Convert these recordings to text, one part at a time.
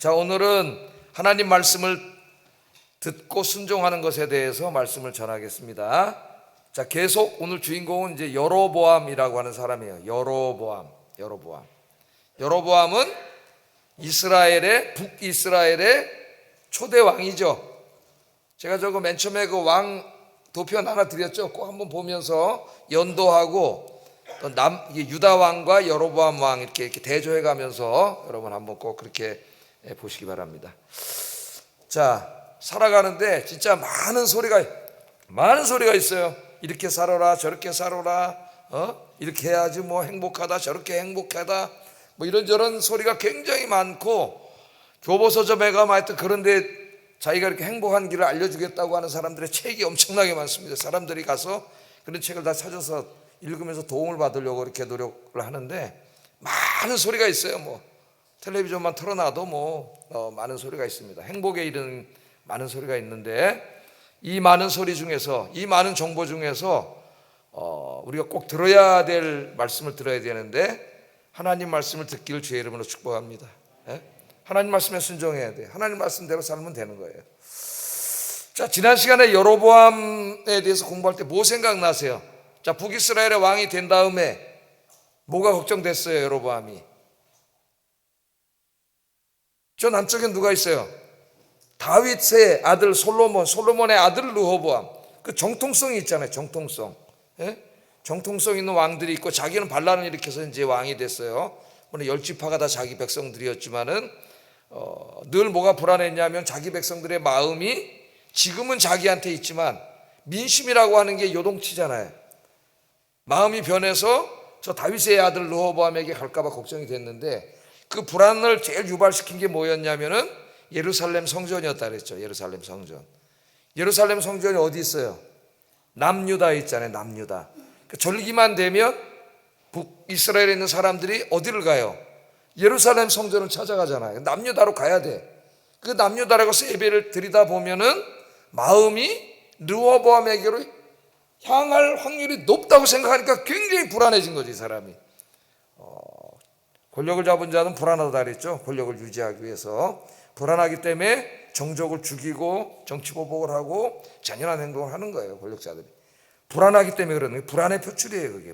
자, 오늘은 하나님 말씀을 듣고 순종하는 것에 대해서 말씀을 전하겠습니다. 자, 계속 오늘 주인공은 이제 여로보암이라고 하는 사람이에요. 여로보암은 북이스라엘의 초대 왕이죠. 제가 저거 맨 처음에 그 왕 도편 하나 드렸죠. 꼭 한번 보면서 연도하고 또 유다 왕과 여로보암 왕 이렇게 대조해 가면서 여러분 한번 꼭 그렇게 보시기 바랍니다. 자, 살아가는데 진짜 많은 소리가 있어요. 이렇게 살아라, 저렇게 살아라, 이렇게 해야지 뭐 행복하다, 저렇게 행복하다, 뭐 이런저런 소리가 굉장히 많고, 교보서점에 가면 하여튼 그런데 자기가 이렇게 행복한 길을 알려주겠다고 하는 사람들의 책이 엄청나게 많습니다. 사람들이 가서 그런 책을 다 찾아서 읽으면서 도움을 받으려고 이렇게 노력을 하는데, 많은 소리가 있어요. 뭐 텔레비전만 틀어놔도 많은 소리가 있습니다. 행복에 이르는 많은 소리가 있는데, 이 많은 소리 중에서, 이 많은 정보 중에서 우리가 꼭 들어야 될 말씀을 들어야 되는데, 하나님 말씀을 듣기를 주의 이름으로 축복합니다. 하나님 말씀에 순종해야 돼. 하나님 말씀대로 살면 되는 거예요. 자, 지난 시간에 여로보암에 대해서 공부할 때 뭐 생각나세요? 자, 북이스라엘의 왕이 된 다음에 뭐가 걱정됐어요? 여로보암이. 저 남쪽에 누가 있어요? 다윗의 아들 솔로몬의 아들 르호보암. 그 정통성이 있잖아요. 정통성 있는 왕들이 있고, 자기는 반란을 일으켜서 이제 왕이 됐어요. 물론 10지파가 다 자기 백성들이었지만은 늘 뭐가 불안했냐면, 자기 백성들의 마음이 지금은 자기한테 있지만 민심이라고 하는 게 요동치잖아요. 마음이 변해서 저 다윗의 아들 르호보암에게 갈까봐 걱정이 됐는데, 그 불안을 제일 유발시킨 게 뭐였냐면은 예루살렘 성전이었다 그랬죠. 예루살렘 성전이 어디 있어요? 남유다에 있잖아요. 남유다. 절기만 되면 북이스라엘에 있는 사람들이 어디를 가요? 예루살렘 성전을 찾아가잖아요. 남유다로 가야 돼. 그 남유다라고 해서 예배를 드리다 보면은 마음이 르호보암에게로 향할 확률이 높다고 생각하니까 굉장히 불안해진 거지, 이 사람이. 권력을 잡은 자는 불안하다 그랬죠. 권력을 유지하기 위해서 불안하기 때문에 정적을 죽이고 정치보복을 하고 잔인한 행동을 하는 거예요. 권력자들이 불안하기 때문에 그러는 거예요. 불안의 표출이에요. 그게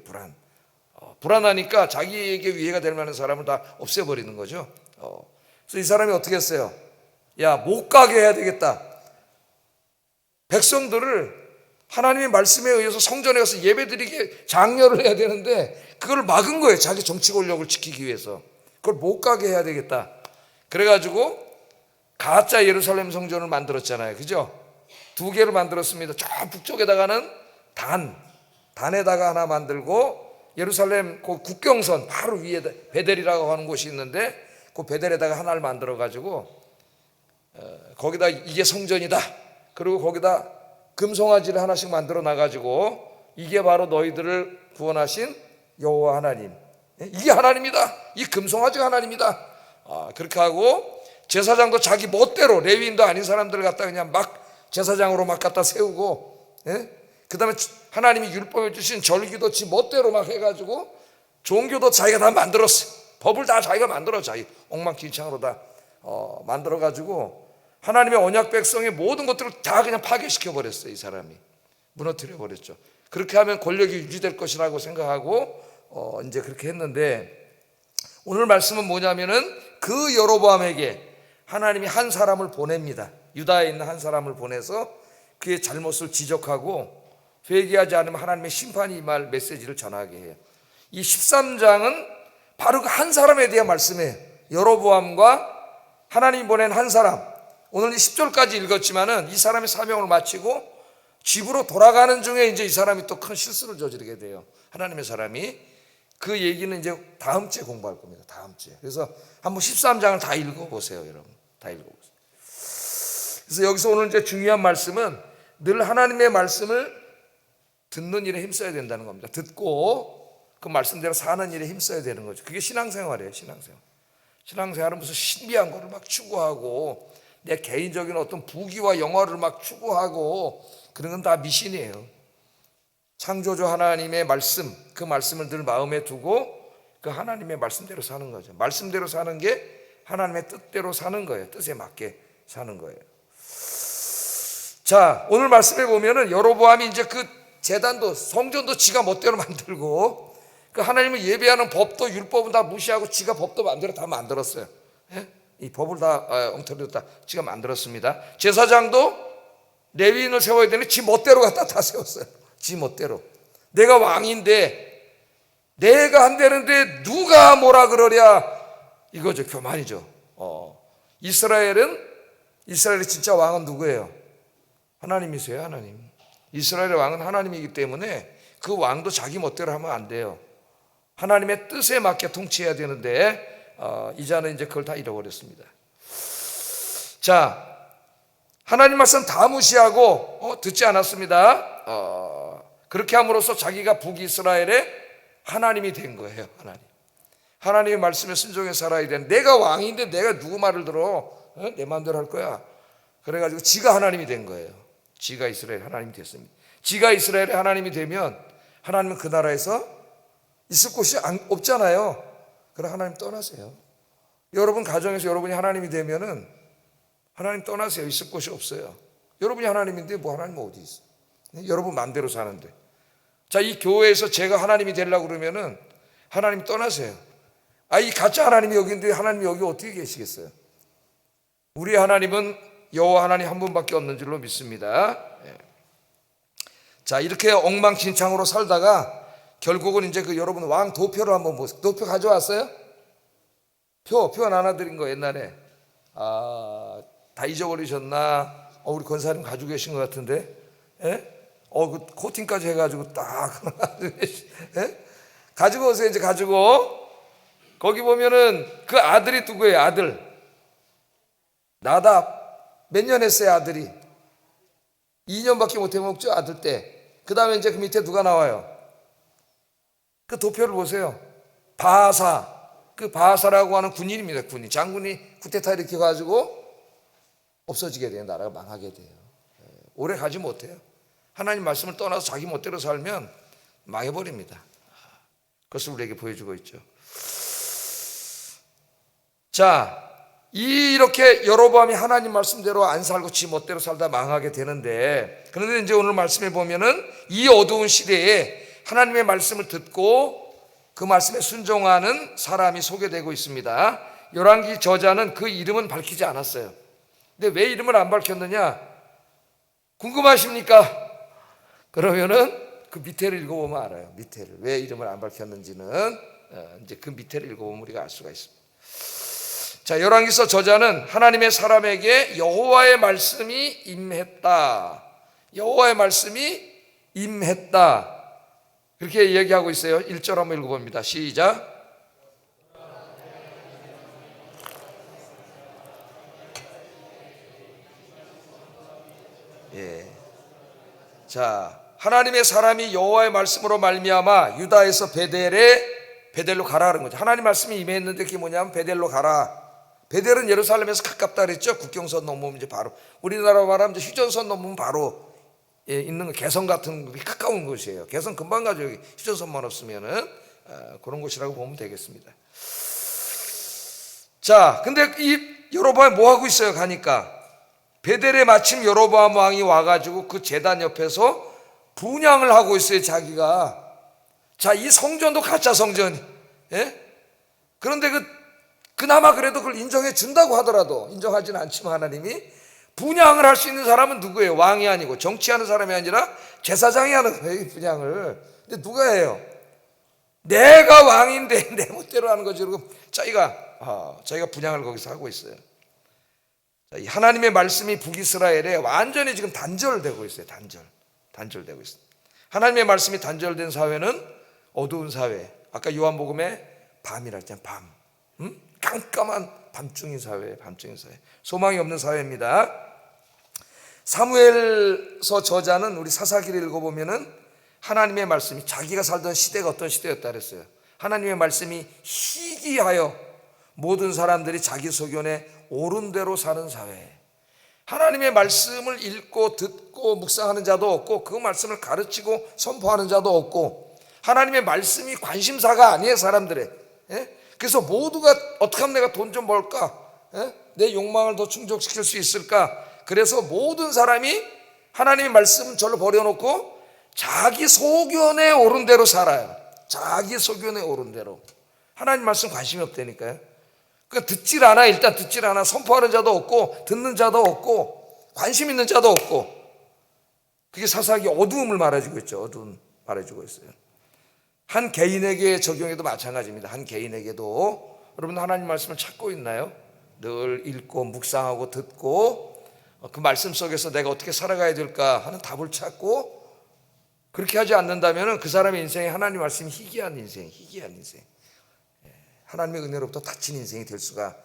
불안하니까 자기에게 위해가 될 만한 사람을 다 없애버리는 거죠. 그래서 이 사람이 어떻게 했어요? 야, 못 가게 해야 되겠다. 백성들을 하나님의 말씀에 의해서 성전에 가서 예배드리게 장려를 해야 되는데, 그걸 막은 거예요. 자기 정치 권력을 지키기 위해서. 그걸 못 가게 해야 되겠다. 그래가지고 가짜 예루살렘 성전을 만들었잖아요. 그죠? 2개를 만들었습니다. 저 북쪽에다가는 단에다가 하나 만들고, 예루살렘 그 국경선 바로 위에 베델이라고 하는 곳이 있는데, 그 베델에다가 하나를 만들어 가지고 거기다 이게 성전이다. 그리고 거기다 금송아지를 하나씩 만들어 놔가지고, 이게 바로 너희들을 구원하신 여호와 하나님, 이게 하나님이다. 이 금송아지가 하나님이다. 그렇게 하고, 제사장도 자기 멋대로, 레위인도 아닌 사람들을 갖다 그냥 막 제사장으로 막 갖다 세우고, 그 다음에 하나님이 율법해 주신 절기도 지 멋대로 막 해가지고, 종교도 자기가 다 만들었어. 법을 다 자기가 만들어. 자기 엉망진창으로 다 만들어가지고 하나님의 언약 백성의 모든 것들을 다 그냥 파괴시켜 버렸어요. 이 사람이 무너뜨려 버렸죠. 그렇게 하면 권력이 유지될 것이라고 생각하고 이제 그렇게 했는데, 오늘 말씀은 뭐냐면은 그 여로보암에게 하나님이 한 사람을 보냅니다. 유다에 있는 한 사람을 보내서 그의 잘못을 지적하고, 회개하지 않으면 하나님의 심판이 임할 메시지를 전하게 해요. 이 13장은 바로 그 한 사람에 대한 말씀이에요. 여로보암과 하나님이 보낸 한 사람. 오늘 이 10절까지 읽었지만은 이 사람의 사명을 마치고 집으로 돌아가는 중에 이제 이 사람이 또 큰 실수를 저지르게 돼요. 하나님의 사람이. 그 얘기는 이제 다음 주에 공부할 겁니다. 다음 주에. 그래서 한번 13장을 다 읽어보세요, 여러분. 다 읽어보세요. 그래서 여기서 오늘 이제 중요한 말씀은 늘 하나님의 말씀을 듣는 일에 힘써야 된다는 겁니다. 듣고 그 말씀대로 사는 일에 힘써야 되는 거죠. 그게 신앙생활이에요. 신앙생활은 무슨 신비한 거를 막 추구하고, 내 개인적인 어떤 부귀와 영화를 막 추구하고, 그런 건 다 미신이에요. 창조주 하나님의 말씀, 그 말씀을 늘 마음에 두고 그 하나님의 말씀대로 사는 거죠. 말씀대로 사는 게 하나님의 뜻대로 사는 거예요. 뜻에 맞게 사는 거예요. 자, 오늘 말씀에 보면은 여로보암이 이제 그 제단도 성전도 지가 멋대로 만들고 그 하나님을 예배하는 법도 율법은 다 무시하고 지가 법도 마음대로 다 만들었어요. 예? 이 법을 다 엉터리로 다 지가 만들었습니다. 제사장도 레위인을 세워야 되는데 지 멋대로 갖다 다 세웠어요. 지 멋대로. 내가 왕인데 내가 한다는데 누가 뭐라 그러랴, 이거죠. 교만이죠. 이스라엘의 진짜 왕은 누구예요? 하나님이세요. 하나님. 이스라엘의 왕은 하나님이기 때문에 그 왕도 자기 멋대로 하면 안 돼요. 하나님의 뜻에 맞게 통치해야 되는데 이자는 이제 그걸 다 잃어버렸습니다. 자, 하나님 말씀 다 무시하고 듣지 않았습니다. 그렇게 함으로써 자기가 북이스라엘의 하나님이 된 거예요. 하나님의 말씀에 순종해 살아야 되는, 내가 왕인데 내가 누구 말을 들어? 내 마음대로 할 거야. 그래가지고 지가 하나님이 된 거예요. 지가 이스라엘 하나님이 됐습니다. 지가 이스라엘의 하나님이 되면 하나님은 그 나라에서 있을 곳이 없잖아요. 그럼 하나님 떠나세요. 여러분 가정에서 여러분이 하나님이 되면은 하나님 떠나세요. 있을 곳이 없어요. 여러분이 하나님인데 뭐 하나님 어디 있어? 여러분 마음대로 사는데. 자, 이 교회에서 제가 하나님이 되려고 그러면은 하나님 떠나세요. 이 가짜 하나님이 여기 있는데 하나님이 여기 어떻게 계시겠어요? 우리 하나님은 여호와 하나님 한 분밖에 없는 줄로 믿습니다. 자, 이렇게 엉망진창으로 살다가 결국은 이제 그 여러분 왕 도표를 한번 보세요. 도표 가져왔어요? 표 나눠드린 거 옛날에. 다 잊어버리셨나? 우리 권사님 가지고 계신 것 같은데. 예? 그 코팅까지 해가지고 딱 예? 가지고 오세요. 이제 가지고 거기 보면은 그 아들이 누구예요? 아들 나답. 몇 년 했어요? 아들이 2년밖에 못해 먹죠. 아들 때. 그 다음에 이제 그 밑에 누가 나와요? 그 도표를 보세요. 바하사. 그 바하사라고 하는 군인입니다. 군인. 장군이 쿠데타 이렇게 가지고 없어지게 돼요. 나라가 망하게 돼요. 오래 가지 못해요. 하나님 말씀을 떠나서 자기 멋대로 살면 망해버립니다. 그것을 우리에게 보여주고 있죠. 자, 이렇게 여로보암이 하나님 말씀대로 안 살고 지 멋대로 살다 망하게 되는데, 그런데 이제 오늘 말씀에 보면은 이 어두운 시대에 하나님의 말씀을 듣고 그 말씀에 순종하는 사람이 소개되고 있습니다. 열왕기 저자는 그 이름은 밝히지 않았어요. 근데 왜 이름을 안 밝혔느냐? 궁금하십니까? 그러면은 그 밑에를 읽어보면 알아요. 밑에를. 왜 이름을 안 밝혔는지는 이제 그 밑에를 읽어보면 우리가 알 수가 있습니다. 자, 열왕기서 저자는 하나님의 사람에게 여호와의 말씀이 임했다. 여호와의 말씀이 임했다. 그렇게 얘기하고 있어요. 1절 한번 읽어봅니다. 시작. 자, 하나님의 사람이 여호와의 말씀으로 말미암아 유다에서 베델로 가라는 거죠. 하나님 말씀이 임했는데 그게 뭐냐면 베델로 가라. 베델은 예루살렘에서 가깝다 그랬죠. 국경선 넘으면 이제 바로, 우리나라 말하면 이제 휴전선 넘으면 바로 있는 거, 개성 같은 게 가까운 곳이에요. 개성 금방 가죠. 여기 휴전선만 없으면은 그런 곳이라고 보면 되겠습니다. 자, 근데 이 여로보암이 뭐 하고 있어요? 가니까 베델에 마침 여로보암 왕이 와가지고 그 제단 옆에서 분향을 하고 있어요. 자기가. 자, 이 성전도 가짜 성전이. 예? 그런데 그나마 그래도 그걸 인정해 준다고 하더라도, 인정하지는 않지만 하나님이, 분향을 할 수 있는 사람은 누구예요? 왕이 아니고 정치하는 사람이 아니라 제사장이 하는 거예요, 분향을. 근데 누가 해요? 내가 왕인데 내 멋대로 하는 거지. 그리고 자기가 분향을 거기서 하고 있어요. 자, 이 하나님의 말씀이 북이스라엘에 완전히 지금 단절되고 있어요. 단절되고 있어요. 하나님의 말씀이 단절된 사회는 어두운 사회. 아까 요한복음에 밤이라 했잖아요. 밤. 깜깜한 밤중인 사회. 소망이 없는 사회입니다. 사무엘서 저자는 우리 사사기를 읽어보면은 하나님의 말씀이, 자기가 살던 시대가 어떤 시대였다 그랬어요. 하나님의 말씀이 희귀하여 모든 사람들이 자기 소견에 옳은 대로 사는 사회. 하나님의 말씀을 읽고 듣고 묵상하는 자도 없고 그 말씀을 가르치고 선포하는 자도 없고, 하나님의 말씀이 관심사가 아니에요, 사람들의. 예? 그래서 모두가 어떻게 하면 내가 돈 좀 벌까? 내 욕망을 더 충족시킬 수 있을까? 그래서 모든 사람이 하나님의 말씀 절로 버려놓고 자기 소견에 오른 대로 살아요. 자기 소견에 오른 대로. 하나님 말씀 관심이 없다니까요. 그러니까 듣질 않아. 일단 듣질 않아. 선포하는 자도 없고 듣는 자도 없고 관심 있는 자도 없고. 그게 사사기 어두움을 말해주고 있죠. 어두움 말해주고 있어요. 한 개인에게 적용해도 마찬가지입니다. 한 개인에게도. 여러분 하나님 말씀을 찾고 있나요? 늘 읽고 묵상하고 듣고 그 말씀 속에서 내가 어떻게 살아가야 될까 하는 답을 찾고, 그렇게 하지 않는다면 그 사람의 인생에 하나님 말씀이 희귀한 인생, 하나님의 은혜로부터 다친 인생이 될 수가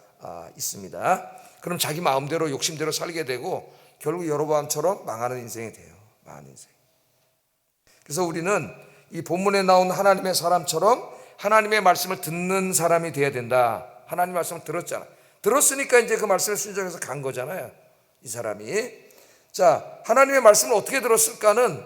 있습니다. 그럼 자기 마음대로 욕심대로 살게 되고 결국 여로보암처럼 망하는 인생이 돼요. 망하는 인생. 그래서 우리는 이 본문에 나온 하나님의 사람처럼 하나님의 말씀을 듣는 사람이 돼야 된다. 하나님 말씀을 들었잖아. 들었으니까 이제 그 말씀에 순종해서 간 거잖아요. 이 사람이. 자, 하나님의 말씀을 어떻게 들었을까는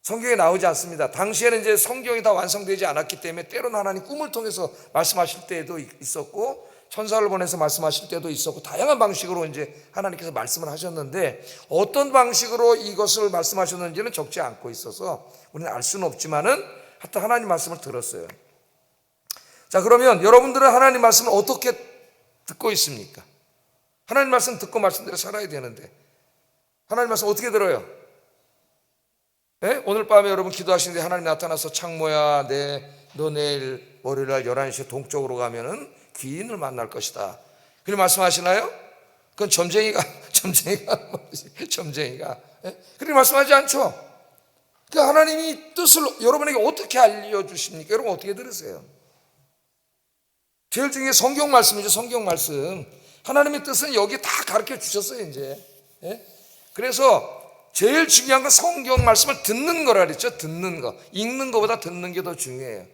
성경에 나오지 않습니다. 당시에는 이제 성경이 다 완성되지 않았기 때문에 때로는 하나님 꿈을 통해서 말씀하실 때도 있었고, 천사를 보내서 말씀하실 때도 있었고, 다양한 방식으로 이제 하나님께서 말씀을 하셨는데 어떤 방식으로 이것을 말씀하셨는지는 적지 않고 있어서 우리는 알 수는 없지만은 하여튼 하나님 말씀을 들었어요. 자, 그러면 여러분들은 하나님 말씀을 어떻게 듣고 있습니까? 하나님 말씀 듣고 말씀대로 살아야 되는데 하나님 말씀 어떻게 들어요? 네? 오늘 밤에 여러분 기도하시는데 하나님 나타나서 창모야, 너 내일 월요일날 11시에 동쪽으로 가면은 귀인을 만날 것이다. 그렇게 말씀하시나요? 그건 점쟁이가 네? 그렇게 말씀하지 않죠. 그러니까 하나님이 뜻을 여러분에게 어떻게 알려주십니까? 여러분 어떻게 들으세요? 제일 중요한 게 성경 말씀이죠. 성경 말씀. 하나님의 뜻은 여기 다 가르쳐 주셨어요 이제. 네? 그래서 제일 중요한 건 성경 말씀을 듣는 거라 그랬죠. 듣는 거. 읽는 것보다 듣는 게 더 중요해요.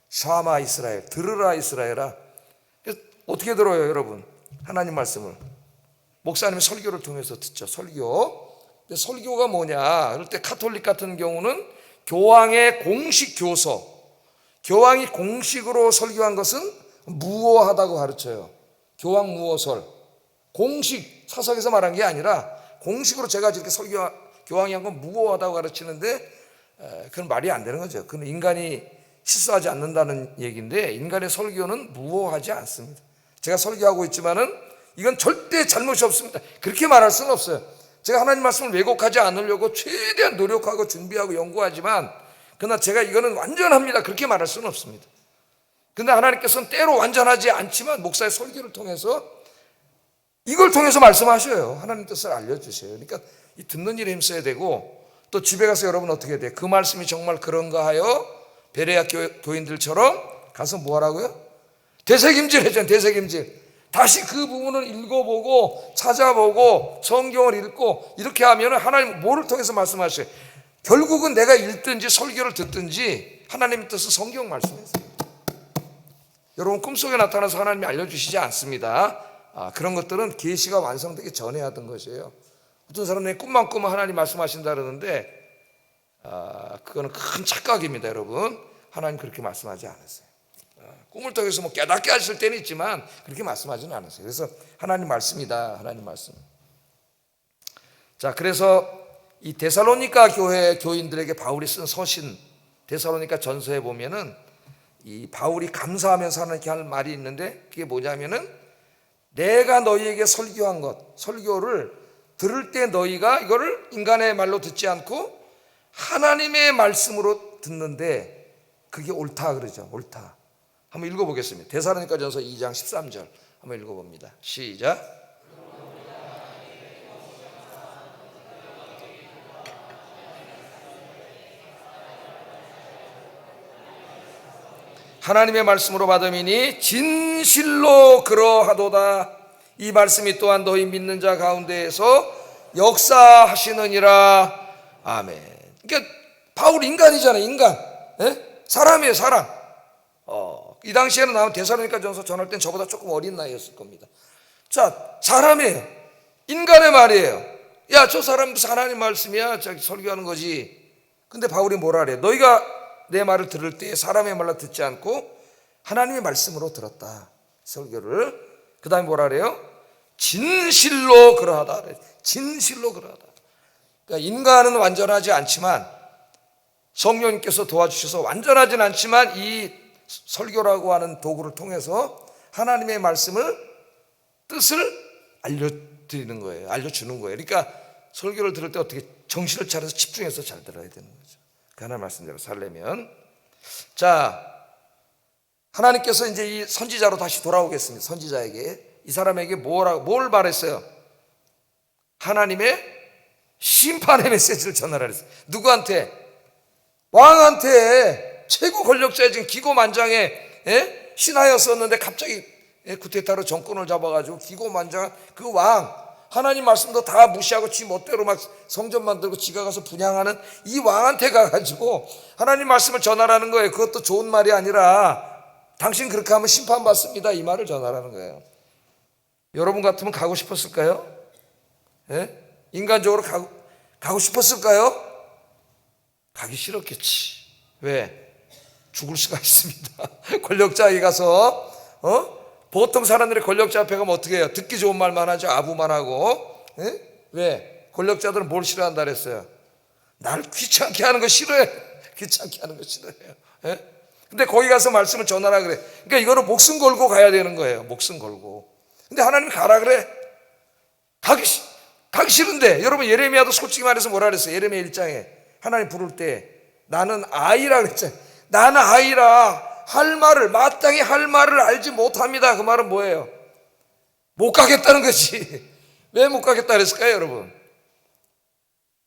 샤마 이스라엘, 들으라 이스라엘아. 어떻게 들어요 여러분? 하나님 말씀을 목사님의 설교를 통해서 듣죠. 설교. 근데 설교가 뭐냐? 그럴 때 카톨릭 같은 경우는 교황의 공식 교서, 교황이 공식으로 설교한 것은 무오하다고 가르쳐요. 교황 무오설. 공식 사석에서 말한 게 아니라 공식으로 제가 이렇게 교황이 한 건 무오하다고 가르치는데 그건 말이 안 되는 거죠. 그건 인간이 실수하지 않는다는 얘기인데 인간의 설교는 무오하지 않습니다. 제가 설교하고 있지만은 이건 절대 잘못이 없습니다. 그렇게 말할 수는 없어요. 제가 하나님 말씀을 왜곡하지 않으려고 최대한 노력하고 준비하고 연구하지만 그러나 제가 이거는 완전합니다. 그렇게 말할 수는 없습니다. 근데 하나님께서는 때로 완전하지 않지만 목사의 설교를 통해서 이걸 통해서 말씀하셔요. 하나님 뜻을 알려주셔요. 그러니까 이 듣는 일에 힘써야 되고 또 집에 가서 여러분 어떻게 해야 돼요? 그 말씀이 정말 그런가 하여 베레아 교인들처럼 가서 뭐 하라고요? 되새김질 해줘요. 되새김질. 다시 그 부분을 읽어보고 찾아보고 성경을 읽고 이렇게 하면 하나님 뭐를 통해서 말씀하셔요? 결국은 내가 읽든지 설교를 듣든지 하나님의 뜻은 성경 말씀이세요. 여러분 꿈속에 나타나서 하나님이 알려주시지 않습니다. 그런 것들은 계시가 완성되기 전에 하던 것이에요. 어떤 사람은 꿈만 꾸면 하나님 말씀하신다 그러는데 그거는 큰 착각입니다. 여러분 하나님 그렇게 말씀하지 않았어요. 꿈을 통해서 뭐 깨닫게 하실 때는 있지만 그렇게 말씀하지는 않았어요. 그래서 하나님 말씀이다. 하나님 말씀. 자, 그래서 이 데살로니가 교회 교인들에게 바울이 쓴 서신 데살로니가 전서에 보면은 이 바울이 감사하면서 하나님께 할 말이 있는데 그게 뭐냐면은 내가 너희에게 설교한 것, 설교를 들을 때 너희가 이거를 인간의 말로 듣지 않고 하나님의 말씀으로 듣는데 그게 옳다 그러죠. 옳다. 한번 읽어보겠습니다. 데살로니가 전서 2장 13절 한번 읽어봅니다. 시작. 하나님의 말씀으로 받음이니 진실로 그러하도다. 이 말씀이 또한 너희 믿는 자 가운데에서 역사하시느니라. 아멘. 그러니까 바울 인간이잖아요. 인간. 예? 사람이에요. 사람. 이 당시에는 아마 데살로니가 전서 전할 땐 저보다 조금 어린 나이였을 겁니다. 자, 사람이에요. 인간의 말이에요. 야, 저 사람 무슨 하나님 말씀이야? 자기 설교하는 거지. 근데 바울이 뭐라 그래? 너희가 내 말을 들을 때 사람의 말로 듣지 않고 하나님의 말씀으로 들었다. 설교를. 그 다음에 뭐라 그래요? 진실로 그러하다. 진실로 그러하다. 그러니까 인간은 완전하지 않지만, 성령님께서 도와주셔서 완전하진 않지만 이 설교라고 하는 도구를 통해서 하나님의 말씀을, 뜻을 알려드리는 거예요. 알려주는 거예요. 그러니까 설교를 들을 때 어떻게 정신을 차려서 집중해서 잘 들어야 되는 거죠. 그 하나님 말씀대로 살려면. 자, 하나님께서 이제 이 선지자로 다시 돌아오겠습니다. 선지자에게, 이 사람에게 뭘 말했어요? 하나님의 심판의 메시지를 전하라 그랬어요. 누구한테? 왕한테. 최고 권력자의 지금 기고만장의 신하였었는데 갑자기 쿠데타로 정권을 잡아가지고 기고만장한 그 왕, 하나님 말씀도 다 무시하고 지 멋대로 막 성전 만들고 지가 가서 분향하는 이 왕한테 가가지고 하나님 말씀을 전하라는 거예요. 그것도 좋은 말이 아니라 당신 그렇게 하면 심판받습니다, 이 말을 전하라는 거예요. 여러분 같으면 가고 싶었을까요? 인간적으로 가고 싶었을까요? 가기 싫었겠지. 왜? 죽을 수가 있습니다. 권력자에게 가서 보통 사람들이 권력자 앞에 가면 어떻게 해요? 듣기 좋은 말만 하죠. 아부만 하고. 왜? 권력자들은 뭘 싫어한다 그랬어요? 날 귀찮게 하는 거 싫어해요. 귀찮게 하는 거 싫어해요. 근데 거기 가서 말씀을 전하라 그래. 그러니까 이거는 목숨 걸고 가야 되는 거예요. 목숨 걸고. 근데 하나님이 가라 그래. 가기 싫은데. 여러분, 예레미야도 솔직히 말해서 뭐라 그랬어요? 예레미야 1장에 하나님 부를 때 나는 아이라 그랬잖아요. 나는 아이라 마땅히 할 말을 알지 못합니다. 그 말은 뭐예요? 못 가겠다는 거지. 왜 못 가겠다 그랬을까요, 여러분?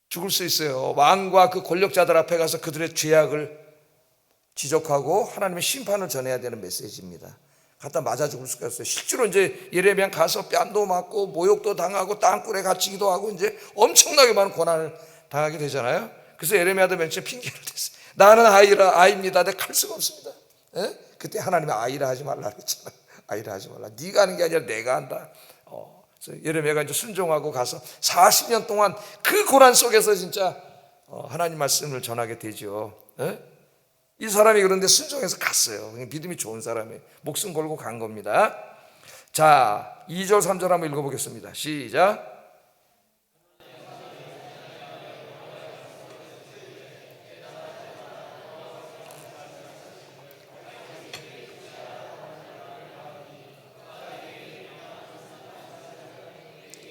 죽을 수 있어요. 왕과 그 권력자들 앞에 가서 그들의 죄악을 지적하고 하나님의 심판을 전해야 되는 메시지입니다. 갖다 맞아 죽을 수가 있어요. 실제로 이제 예레미야 가서 뺨도 맞고 모욕도 당하고 땅굴에 갇히기도 하고 이제 엄청나게 많은 고난을 당하게 되잖아요. 그래서 예레미야도 맨 처음에 핑계를 댔어요. 나는 아이입니다. 내가 갈 수가 없습니다. 그때 하나님이 아이라 하지 말라 그랬잖아요. 아이라 하지 말라. 네가 하는 게 아니라 내가 한다. 그래서 예레미야가 이제 순종하고 가서 40년 동안 그 고난 속에서 진짜 하나님 말씀을 전하게 되죠. 이 사람이 그런데 순종해서 갔어요. 믿음이 좋은 사람이에요. 목숨 걸고 간 겁니다. 자, 2절 3절 한번 읽어보겠습니다. 시작.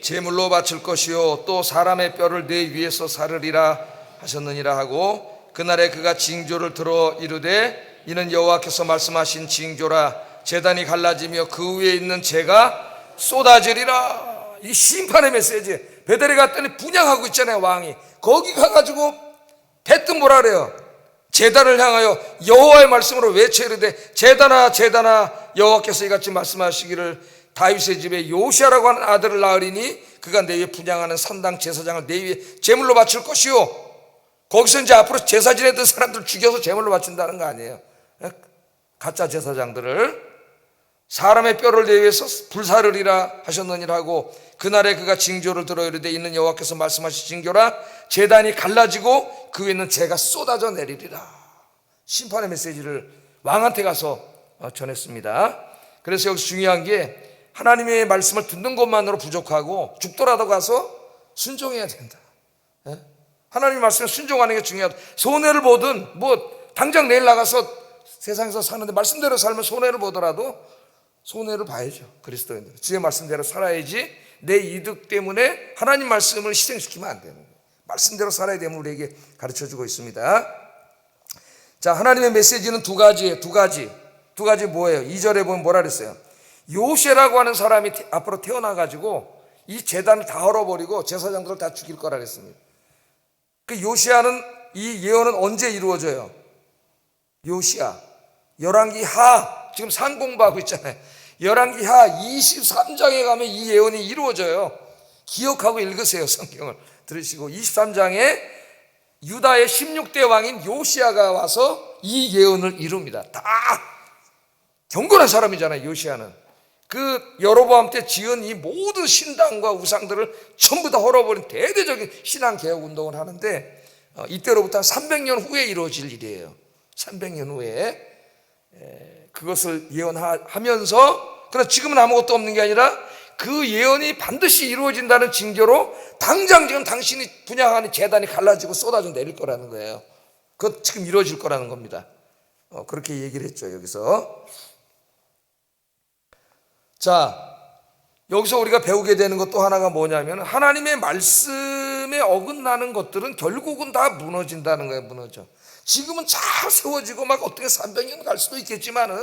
제물로 바칠 것이요 또 사람의 뼈를 내 위에서 사르리라 하셨느니라 하고, 그날에 그가 징조를 들어 이르되 이는 여호와께서 말씀하신 징조라. 제단이 갈라지며 그 위에 있는 재가 쏟아지리라. 이 심판의 메시지. 베델에 갔더니 분향하고 있잖아요, 왕이. 거기 가가지고 대뜸 뭐라 그래요? 제단을 향하여 여호와의 말씀으로 외쳐 이르되 제단아 여호와께서 이같이 말씀하시기를 다윗의 집에 요시아라고 하는 아들을 낳으리니 그가 내 위에 분향하는 산당 제사장을 내 위에 제물로 바칠 것이요. 거기서 이제 앞으로 제사 지내던 사람들 죽여서 제물로 바친다는 거 아니에요. 가짜 제사장들을. 사람의 뼈를 내 위에서 불사르리라 하셨느니라 하고, 그날에 그가 징조를 들어 이르되 이는 여호와께서 말씀하신 징조라. 제단이 갈라지고 그 위에 있는 재가 쏟아져 내리리라. 심판의 메시지를 왕한테 가서 전했습니다. 그래서 여기서 중요한 게 하나님의 말씀을 듣는 것만으로 부족하고 죽더라도 가서 순종해야 된다. 하나님의 말씀에 순종하는 게 중요하다. 손해를 보든 당장 내일 나가서 세상에서 사는데 말씀대로 살면 손해를 보더라도 손해를 봐야죠. 그리스도인들 주의 말씀대로 살아야지 내 이득 때문에 하나님 말씀을 희생시키면 안 되는 거예요. 말씀대로 살아야 됨을 우리에게 가르쳐주고 있습니다. 자, 하나님의 메시지는 두 가지예요. 두 가지 뭐예요? 2절에 보면 뭐라 그랬어요? 요시라고 하는 사람이 앞으로 태어나가지고 이 제단을 다 헐어버리고 제사장들을 다 죽일 거라 그랬습니다. 그 요시아는, 이 예언은 언제 이루어져요? 요시아 열왕기 하, 지금 상 공부하고 있잖아요. 열왕기 하 23장에 가면 이 예언이 이루어져요. 기억하고 읽으세요. 성경을 들으시고 23장에 유다의 16대 왕인 요시아가 와서 이 예언을 이룹니다. 다 경건한 사람이잖아요. 요시아는 그 여로보암 때 지은 이 모든 신당과 우상들을 전부 다 헐어버린 대대적인 신앙개혁 운동을 하는데, 이때로부터 한 300년 후에 이루어질 일이에요. 300년 후에 그것을 예언하면서 그러나 지금은 아무것도 없는 게 아니라 그 예언이 반드시 이루어진다는 징조로 당장 지금 당신이 분양하는 재단이 갈라지고 쏟아져 내릴 거라는 거예요. 그것 지금 이루어질 거라는 겁니다. 그렇게 얘기를 했죠, 여기서. 자, 여기서 우리가 배우게 되는 것 또 하나가 뭐냐면 하나님의 말씀에 어긋나는 것들은 결국은 다 무너진다는 거예요. 무너져. 지금은 잘 세워지고 막 어떻게 300년 갈 수도 있겠지만은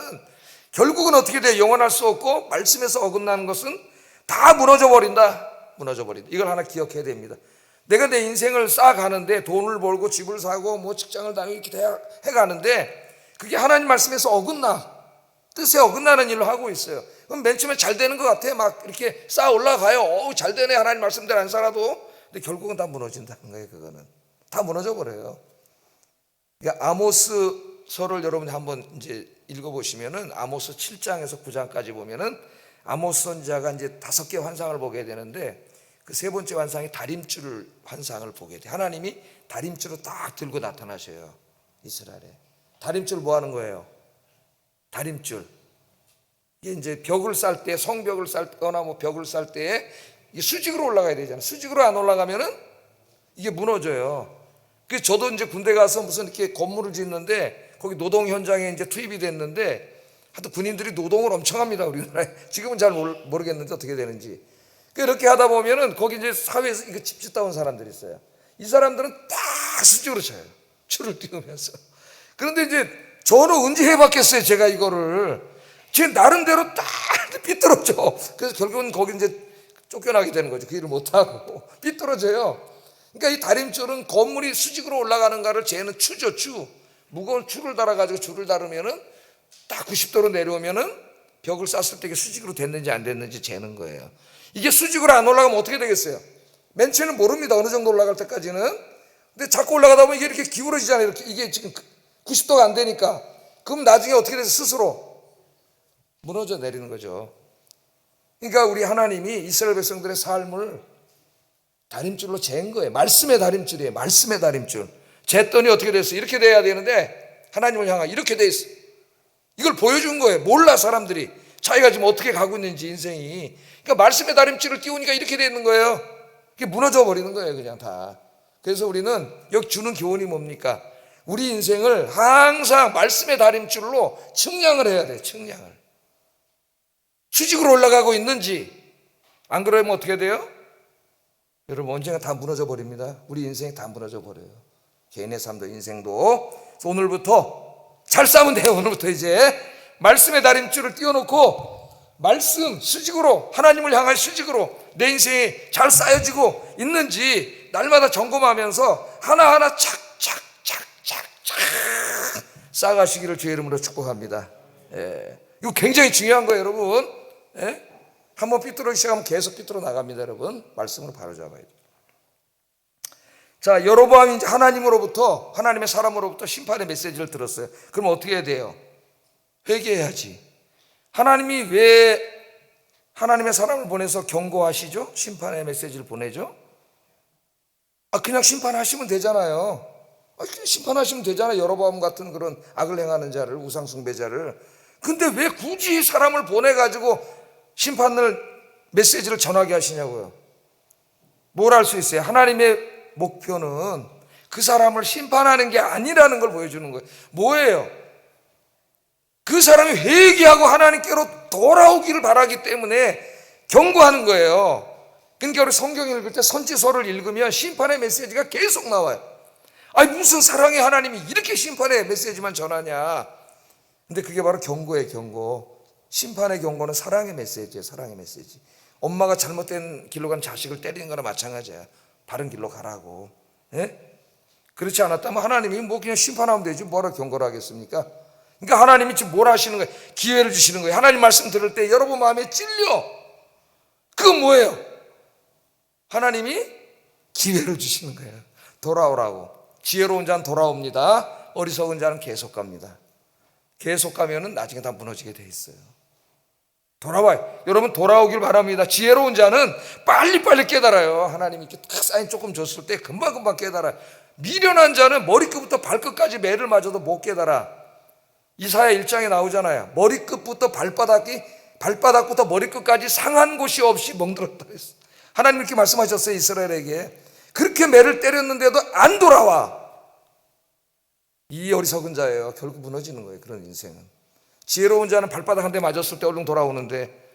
결국은 어떻게 돼? 영원할 수 없고 말씀에서 어긋나는 것은 다 무너져 버린다. 무너져 버린다. 이걸 하나 기억해야 됩니다. 내가 내 인생을 쌓아가는데 돈을 벌고 집을 사고 뭐 직장을 다니고 이렇게 해가는데 그게 하나님 말씀에서 어긋나. 뜻에 어긋나는 일을 하고 있어요. 그럼 맨 처음에 잘 되는 것 같아. 막 이렇게 쌓아 올라가요. 잘 되네. 하나님 말씀대로 안 살아도. 근데 결국은 다 무너진다는 거예요. 그거는 다 무너져 버려요. 그러니까 아모스서를 여러분이 한번 이제 읽어보시면은 아모스 7장에서 9장까지 보면은 아모스 선지자가 이제 5개 환상을 보게 되는데 그 세 번째 환상이 다림줄 환상을 보게 돼. 하나님이 다림줄을 딱 들고 나타나셔요. 이스라엘에. 다림줄 뭐 하는 거예요? 다림줄. 이게 이제 벽을 쌀 때, 성벽을 쌓거나 뭐 벽을 쌀 때에 이게 수직으로 올라가야 되잖아요. 수직으로 안 올라가면은 이게 무너져요. 그래서 저도 이제 군대 가서 무슨 이렇게 건물을 짓는데 거기 노동 현장에 이제 투입이 됐는데 하여튼 군인들이 노동을 엄청 합니다. 우리나라에. 지금은 잘 모르겠는데 어떻게 되는지. 이렇게 하다 보면은 거기 이제 사회에서 이거 집 짓다 온 사람들이 있어요. 이 사람들은 딱 수직으로 쳐요. 줄을 띄우면서. 그런데 이제 저는 언제 해봤겠어요, 제가 이거를. 제 나름대로 딱 삐뚤어져. 그래서 결국은 거기 이제 쫓겨나게 되는 거죠. 그 일을 못하고. 삐뚤어져요. 그러니까 이 다림줄은 건물이 수직으로 올라가는가를 재는 추죠, 추. 무거운 추를 달아가지고 줄을 달으면은 딱 90도로 내려오면은 벽을 쌌을 때 이게 수직으로 됐는지 안 됐는지 재는 거예요. 이게 수직으로 안 올라가면 어떻게 되겠어요? 맨 처음에는 모릅니다. 어느 정도 올라갈 때까지는. 근데 자꾸 올라가다 보면 이게 이렇게 기울어지잖아요. 이렇게. 이게 지금 90도가 안 되니까. 그럼 나중에 어떻게 돼서 스스로 무너져 내리는 거죠. 그러니까 우리 하나님이 이스라엘 백성들의 삶을 다림줄로 잰 거예요. 말씀의 다림줄이에요. 말씀의 다림줄. 쟀더니 어떻게 됐어요? 이렇게 돼야 되는데 하나님을 향하여 이렇게 돼 있어요. 이걸 보여준 거예요. 몰라 사람들이. 자기가 지금 어떻게 가고 있는지 인생이. 그러니까 말씀의 다림줄을 띄우니까 이렇게 돼 있는 거예요. 이게 무너져 버리는 거예요. 그냥 다. 그래서 우리는 여기 주는 교훈이 뭡니까? 우리 인생을 항상 말씀의 다림줄로 측량을 해야 돼요. 측량을. 수직으로 올라가고 있는지. 안 그러면 어떻게 돼요? 여러분 언젠가 다 무너져 버립니다. 우리 인생이 다 무너져 버려요. 개인의 삶도 인생도. 그래서 오늘부터 잘 싸면 돼요. 오늘부터 이제 말씀의 다림줄을 띄워놓고 말씀 수직으로 하나님을 향할 수직으로 내 인생이 잘 쌓여지고 있는지 날마다 점검하면서 하나하나 착착착착착 쌓아가시기를 주의 이름으로 축복합니다. 이거 굉장히 중요한 거예요, 여러분. 한번 삐뚤어지기 시작하면 계속 삐뚤어 나갑니다, 여러분. 말씀으로 바로잡아야 돼요. 자, 여로보암이 이제 하나님으로부터, 하나님의 사람으로부터 심판의 메시지를 들었어요. 그럼 어떻게 해야 돼요? 회개해야지. 하나님이 왜 하나님의 사람을 보내서 경고하시죠? 심판의 메시지를 보내죠? 그냥 심판하시면 되잖아요. 그냥 심판하시면 되잖아요. 여로보암 같은 그런 악을 행하는 자를, 우상숭배자를. 근데 왜 굳이 사람을 보내가지고 심판을, 메시지를 전하게 하시냐고요? 뭘 할 수 있어요? 하나님의 목표는 그 사람을 심판하는 게 아니라는 걸 보여주는 거예요. 뭐예요? 그 사람이 회개하고 하나님께로 돌아오기를 바라기 때문에 경고하는 거예요. 그러니까 우리 성경 읽을 때 선지서를 읽으면 심판의 메시지가 계속 나와요. 무슨 사랑의 하나님이 이렇게 심판의 메시지만 전하냐. 근데 그게 바로 경고예요. 경고. 심판의 경고는 사랑의 메시지예요. 사랑의 메시지. 엄마가 잘못된 길로 간 자식을 때리는 거나 마찬가지야. 바른 길로 가라고. 그렇지 않았다면 하나님이 뭐 그냥 심판하면 되지 뭐라 경고를 하겠습니까? 그러니까 하나님이 지금 뭘 하시는 거예요? 기회를 주시는 거예요. 하나님 말씀 들을 때 여러분 마음에 찔려. 그건 뭐예요? 하나님이 기회를 주시는 거예요. 돌아오라고. 지혜로운 자는 돌아옵니다. 어리석은 자는 계속 갑니다. 계속 가면은 나중에 다 무너지게 돼 있어요. 돌아와요. 여러분 돌아오길 바랍니다. 지혜로운 자는 빨리빨리 깨달아요. 하나님이 이렇게 탁 사인 조금 줬을 때 금방금방 깨달아요. 미련한 자는 머리끝부터 발끝까지 매를 맞아도 못 깨달아. 이사야 1장에 나오잖아요. 머리끝부터 발바닥이 발바닥부터 머리끝까지 상한 곳이 없이 멍들었다 그랬어. 하나님 이렇게 말씀하셨어요, 이스라엘에게. 그렇게 매를 때렸는데도 안 돌아와. 이 어리석은 자예요. 결국 무너지는 거예요, 그런 인생은. 지혜로운 자는 발바닥 한 대 맞았을 때 얼른 돌아오는데,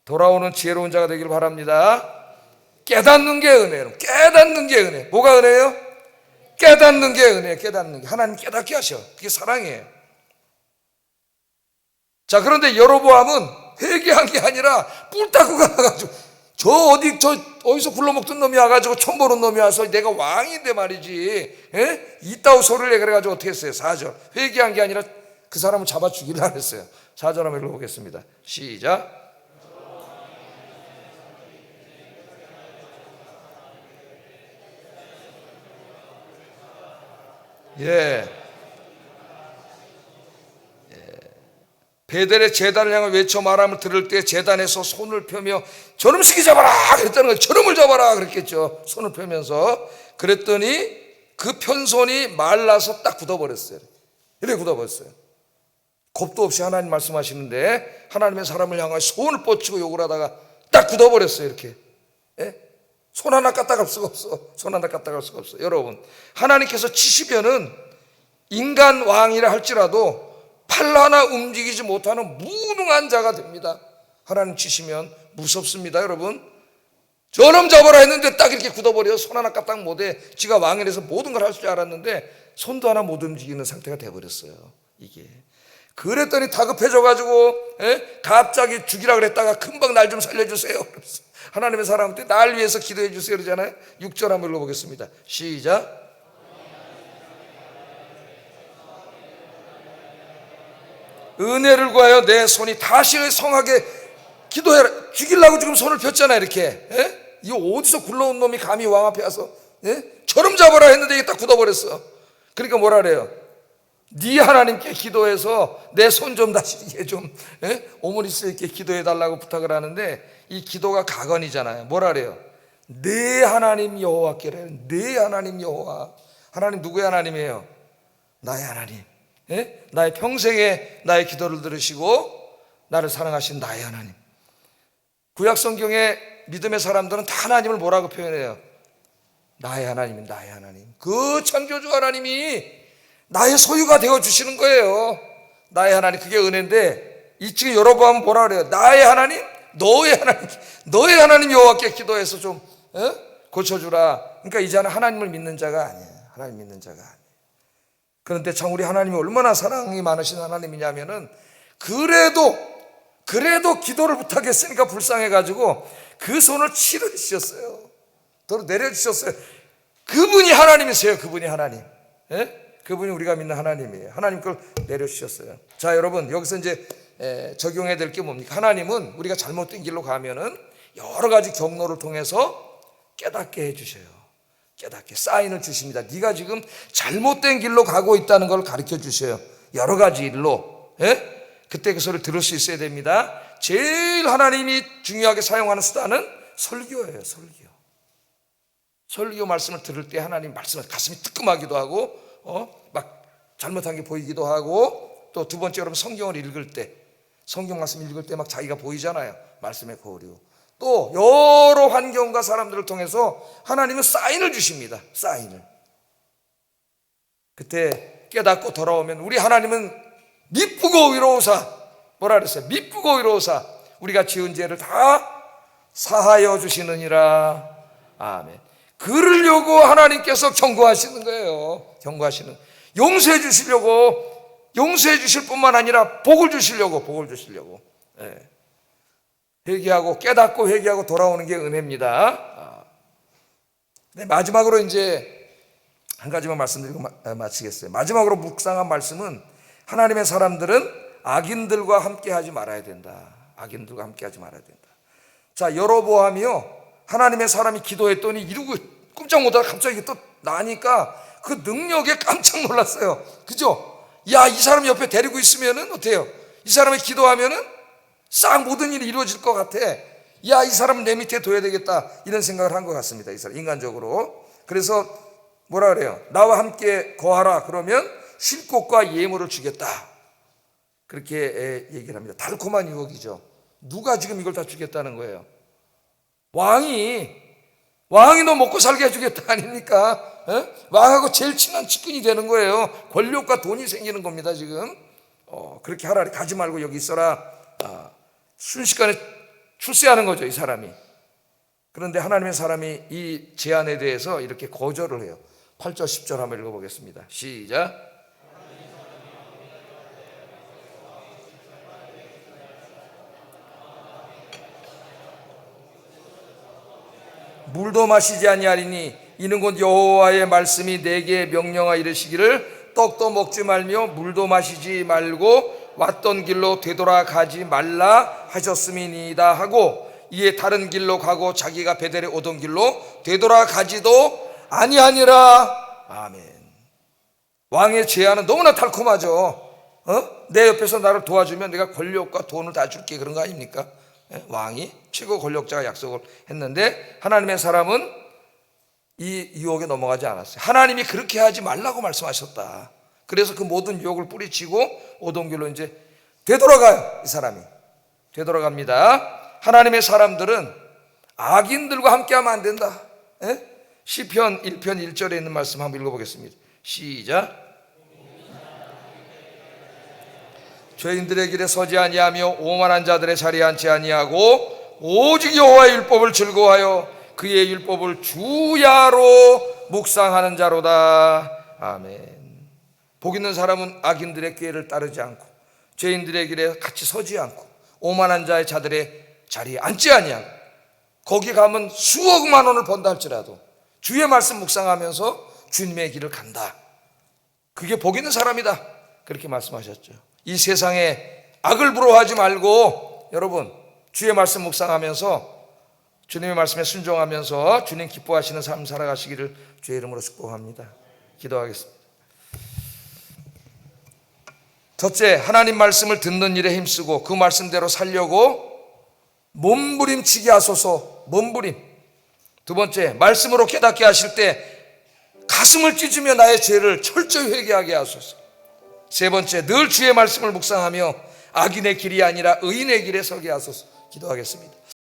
돌아오는 지혜로운 자가 되길 바랍니다. 깨닫는 게 은혜예요. 깨닫는 게 은혜. 뭐가 은혜예요? 깨닫는 게 은혜예요. 깨닫는 게. 하나님 깨닫게 하셔. 그게 사랑이에요. 자, 그런데 여로보암은 회개한 게 아니라 뿔 닦고 가가지고 어디서 굴러먹던 놈이 와가지고 처음 보는 놈이 와서 내가 왕인데 말이지, 이따오 소리를 해. 그래가지고 어떻게 했어요? 4절. 회개한 게 아니라 그 사람을 잡아 죽이려고 했어요. 4절 한번 읽어보겠습니다. 시작. 베델의 제단을 향해 외쳐 말함을 들을 때 제단에서 손을 펴며 저놈 새끼 잡아라 그랬다는 거예요. 저놈을 잡아라 그랬겠죠. 손을 펴면서. 그랬더니 그 편손이 말라서 딱 굳어버렸어요. 이렇게 굳어버렸어요. 겁도 없이 하나님 말씀하시는데 하나님의 사람을 향해 손을 뻗치고 욕을 하다가 딱 굳어버렸어요. 이렇게. 손 하나 까딱할 수가 없어. 손 하나 까딱할 수가 없어. 여러분, 하나님께서 치시면은 인간 왕이라 할지라도 팔 하나 움직이지 못하는 무능한 자가 됩니다. 하나님 치시면 무섭습니다. 여러분, 저놈 잡아라 했는데 딱 이렇게 굳어버려. 손 하나 까딱 못해. 지가 왕이라서 모든 걸 할 줄 알았는데 손도 하나 못 움직이는 상태가 돼버렸어요. 이게. 그랬더니 다급해져가지고 갑자기 죽이라 그랬다가 금방 날 좀 살려주세요. 하나님의 사람한테 날 위해서 기도해 주세요 그러잖아요. 6절 한번 읽어보겠습니다. 시작. 은혜를 구하여 내 손이 다시 성하게 기도해라. 죽이려고 지금 손을 폈잖아요. 이렇게. 이 어디서 굴러온 놈이 감히 왕 앞에 와서 저놈 잡아라 했는데 이게 딱 굳어버렸어. 그러니까 뭐라 그래요? 네 하나님께 기도해서 내 손 좀 다시 이게 좀 오므리스에게 기도해 달라고 부탁을 하는데 이 기도가 가건이잖아요. 뭐라 그래요? 내 하나님 여호와께래. 내 하나님 여호와. 하나님 누구의 하나님이에요? 나의 하나님. 나의 평생에 나의 기도를 들으시고 나를 사랑하신 나의 하나님. 구약 성경의 믿음의 사람들은 다 하나님을 뭐라고 표현해요? 나의 하나님, 나의 하나님. 그 창조주 하나님이 나의 소유가 되어주시는 거예요. 나의 하나님. 그게 은혜인데 이 지금 여러분 뭐라 그래요? 나의 하나님, 너의 하나님, 너의 하나님 여호와께 기도해서 좀 고쳐주라. 그러니까 이제는 하나님을 믿는 자가 아니에요. 하나님 믿는 자가 아니에요. 그런데 참 우리 하나님이 얼마나 사랑이 많으신 하나님이냐면은 그래도 기도를 부탁했으니까 불쌍해가지고 그 손을 치러주셨어요. 더 내려주셨어요. 그분이 하나님이세요. 그분이 하나님. 그분이 우리가 믿는 하나님이에요. 하나님 그걸 내려주셨어요. 자, 여러분, 여기서 이제 적용해야 될 게 뭡니까? 하나님은 우리가 잘못된 길로 가면은 여러 가지 경로를 통해서 깨닫게 해주셔요. 깨닫게 사인을 주십니다. 네가 지금 잘못된 길로 가고 있다는 걸 가르쳐 주셔요. 여러 가지 일로. 그때 그 소리를 들을 수 있어야 됩니다. 제일 하나님이 중요하게 사용하는 수단은 설교예요. 설교 말씀을 들을 때 하나님 말씀을 가슴이 뜨끔하기도 하고 막 잘못한 게 보이기도 하고, 또 두 번째 여러분 성경을 읽을 때, 성경 말씀 읽을 때 막 자기가 보이잖아요. 말씀의 거울이요. 또 여러 환경과 사람들을 통해서 하나님은 사인을 주십니다. 사인을. 그때 깨닫고 돌아오면 우리 하나님은 미쁘고 위로우사, 뭐라 그랬어요? 미쁘고 위로우사 우리가 지은 죄를 다 사하여 주시느니라. 아멘. 그러려고 하나님께서 경고하시는 거예요. 경고하시는, 용서해 주시려고, 용서해 주실 뿐만 아니라 복을 주시려고. 회개하고 깨닫고 회개하고 돌아오는 게 은혜입니다. 네, 마지막으로 이제 한 가지만 말씀드리고 마치겠어요. 마지막으로 묵상한 말씀은 하나님의 사람들은 악인들과 함께 하지 말아야 된다. 악인들과 함께 하지 말아야 된다. 자, 여로보암이요, 하나님의 사람이 기도했더니 이러고 꼼짝 못하다 갑자기 또 나니까 그 능력에 깜짝 놀랐어요. 그죠? 야, 이 사람 옆에 데리고 있으면은 어때요? 이 사람이 기도하면은 싹 모든 일이 이루어질 것 같아. 야, 이 사람은 내 밑에 둬야 되겠다, 이런 생각을 한 것 같습니다. 이 사람 인간적으로. 그래서 뭐라 그래요? 나와 함께 거하라. 그러면 쉴 곳과 예물을 주겠다. 그렇게 얘기를 합니다. 달콤한 유혹이죠. 누가 지금 이걸 다 주겠다는 거예요? 왕이 너 먹고 살게 해주겠다 아닙니까? 왕하고 제일 친한 측근이 되는 거예요. 권력과 돈이 생기는 겁니다 지금. 그렇게 하라, 가지 말고 여기 있어라. 순식간에 출세하는 거죠 이 사람이. 그런데 하나님의 사람이 이 제안에 대해서 이렇게 거절을 해요. 8절 10절 한번 읽어보겠습니다. 시작. 물도 마시지 아니하리니 이는 곧 여호와의 말씀이 내게 명령하 이르시기를 떡도 먹지 말며 물도 마시지 말고 왔던 길로 되돌아가지 말라 하셨음이니이다 하고 이에 다른 길로 가고 자기가 베델에 오던 길로 되돌아가지도 아니하니라. 아멘. 왕의 제안은 너무나 달콤하죠. 내 옆에서 나를 도와주면 내가 권력과 돈을 다 줄게, 그런 거 아닙니까? 왕이 최고 권력자가 약속을 했는데 하나님의 사람은 이 유혹에 넘어가지 않았어요. 하나님이 그렇게 하지 말라고 말씀하셨다. 그래서 그 모든 유혹을 뿌리치고 오던 길로 이제 되돌아가요. 이 사람이 되돌아갑니다. 하나님의 사람들은 악인들과 함께하면 안 된다. 시편 1편 1절에 있는 말씀 한번 읽어보겠습니다. 시작. 죄인들의 길에 서지 아니하며 오만한 자들의 자리에 앉지 아니하고 오직 여호와의 율법을 즐거워하여 그의 율법을 주야로 묵상하는 자로다. 아멘. 복 있는 사람은 악인들의 꾀를 따르지 않고 죄인들의 길에 같이 서지 않고 오만한 자들의 자리에 앉지 아니하고, 거기 가면 수억만 원을 번다 할지라도 주의 말씀 묵상하면서 주님의 길을 간다. 그게 복 있는 사람이다. 그렇게 말씀하셨죠. 이 세상에 악을 부러워하지 말고 여러분 주의 말씀 묵상하면서 주님의 말씀에 순종하면서 주님 기뻐하시는 삶 살아가시기를 주의 이름으로 축복합니다. 기도하겠습니다. 첫째, 하나님 말씀을 듣는 일에 힘쓰고 그 말씀대로 살려고 몸부림치게 하소서. 몸부림. 두 번째, 말씀으로 깨닫게 하실 때 가슴을 찢으며 나의 죄를 철저히 회개하게 하소서. 세 번째, 늘 주의 말씀을 묵상하며 악인의 길이 아니라 의인의 길에 서게 하소서. 기도하겠습니다.